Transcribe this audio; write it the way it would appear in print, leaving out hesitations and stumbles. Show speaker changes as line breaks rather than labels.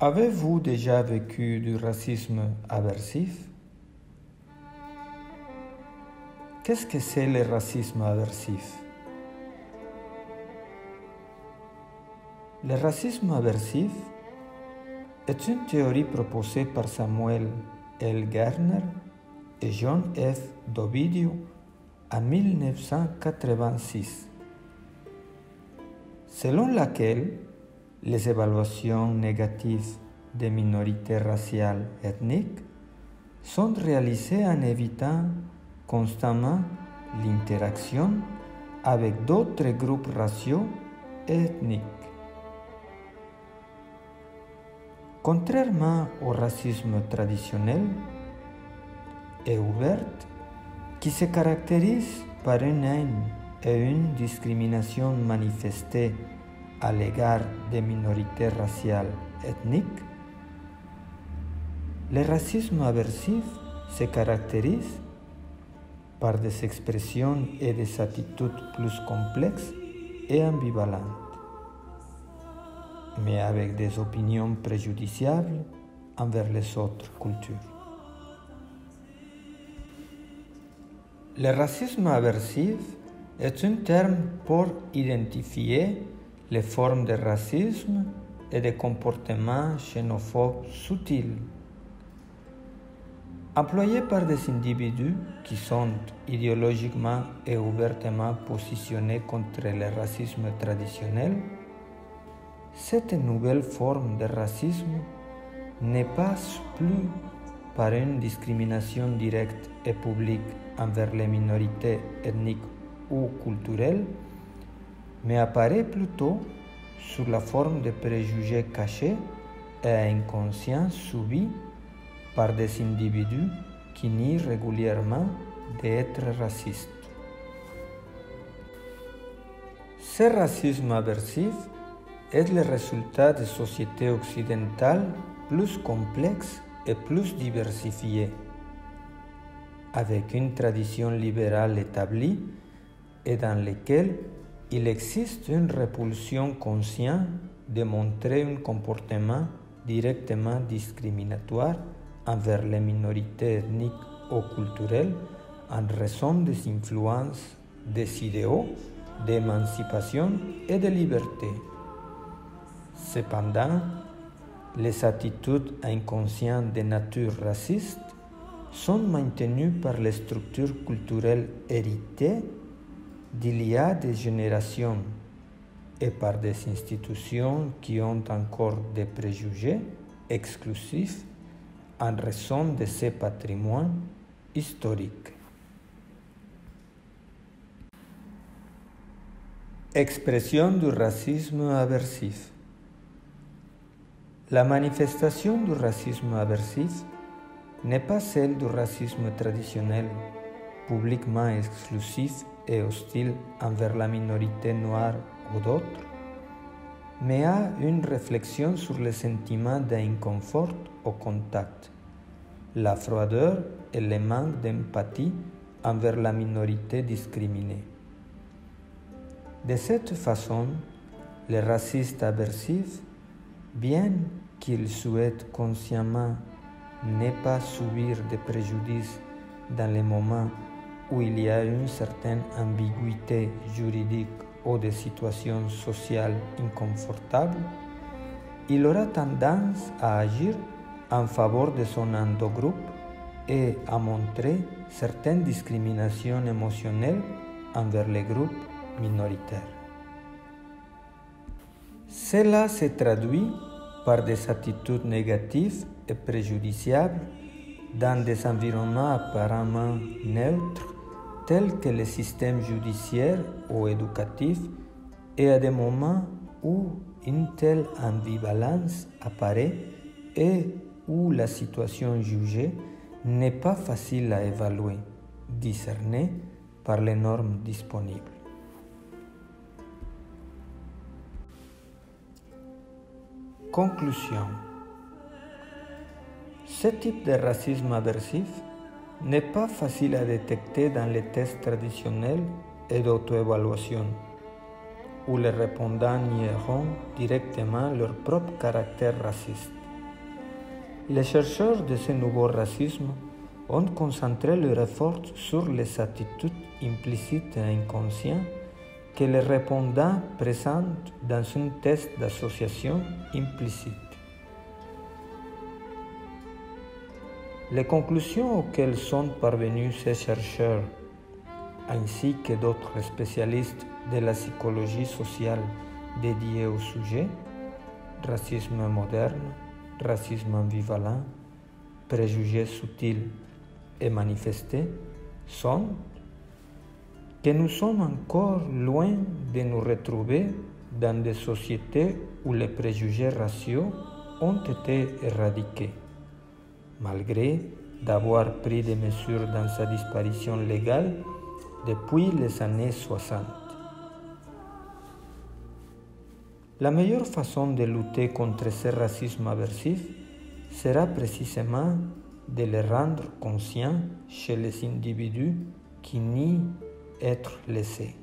Avez-vous déjà vécu du racisme aversif? Qu'est-ce que c'est le racisme aversif? Le racisme aversif est une théorie proposée par Samuel L. Gertner et John F. Dovidio en 1986, selon laquelle les évaluations négatives des minorités raciales ethniques sont réalisées en évitant constamment l'interaction avec d'autres groupes raciaux et ethniques. Contrairement au racisme traditionnel et ouvert, qui se caractérise par une haine et une discrimination manifestée à l'égard des minorités raciales ethniques, le racisme aversif se caractérise par des expressions et des attitudes plus complexes et ambivalentes, mais avec des opinions préjudiciables envers les autres cultures. Le racisme aversif est un terme pour identifier les formes de racisme et de comportements xénophobes subtils, employés par des individus qui sont idéologiquement et ouvertement positionnés contre le racisme traditionnel. Cette nouvelle forme de racisme ne passe plus par une discrimination directe et publique envers les minorités ethniques ou culturelles, mais apparaît plutôt sous la forme de préjugés cachés et inconscients subis par des individus qui nient régulièrement d'être racistes. Ce racisme aversif est le résultat de sociétés occidentales plus complexes et plus diversifiées, avec une tradition libérale établie et dans laquelle il existe une répulsion consciente de montrer un comportement directement discriminatoire envers les minorités ethniques ou culturelles en raison des influences des idéaux d'émancipation et de liberté. Cependant, les attitudes inconscientes de nature raciste sont maintenues par les structures culturelles héritées d'il y a des générations et par des institutions qui ont encore des préjugés exclusifs en raison de ces patrimoines historiques. Expression du racisme aversif. La manifestation du racisme aversif n'est pas celle du racisme traditionnel, publiquement exclusif et hostile envers la minorité noire ou d'autres, mais a une réflexion sur le sentiment d'inconfort au contact, la froideur et le manque d'empathie envers la minorité discriminée. De cette façon, les racistes aversifs, bien qu'ils souhaitent consciemment ne pas subir de préjudices dans les moments où il y a une certaine ambiguïté juridique ou des situations sociales inconfortables, il aura tendance à agir en faveur de son endogroupe et à montrer certaines discriminations émotionnelles envers les groupes minoritaires. Cela se traduit par des attitudes négatives et préjudiciables dans des environnements apparemment neutres tels que le système judiciaire ou éducatif et à des moments où une telle ambivalence apparaît et où la situation jugée n'est pas facile à évaluer, discerner par les normes disponibles. Conclusion. Ce type de racisme aversif n'est pas facile à détecter dans les tests traditionnels et d'auto-évaluation, où les répondants nieront directement leur propre caractère raciste. Les chercheurs de ce nouveau racisme ont concentré leur effort sur les attitudes implicites et inconscientes que les répondants présentent dans un test d'association implicite. Les conclusions auxquelles sont parvenus ces chercheurs, ainsi que d'autres spécialistes de la psychologie sociale dédiés au sujet, racisme moderne, racisme ambivalent, préjugés subtils et manifestés, sont que nous sommes encore loin de nous retrouver dans des sociétés où les préjugés raciaux ont été éradiqués, malgré d'avoir pris des mesures dans sa disparition légale depuis les années 60. La meilleure façon de lutter contre ce racisme aversif sera précisément de le rendre conscient chez les individus qui nient être lésés.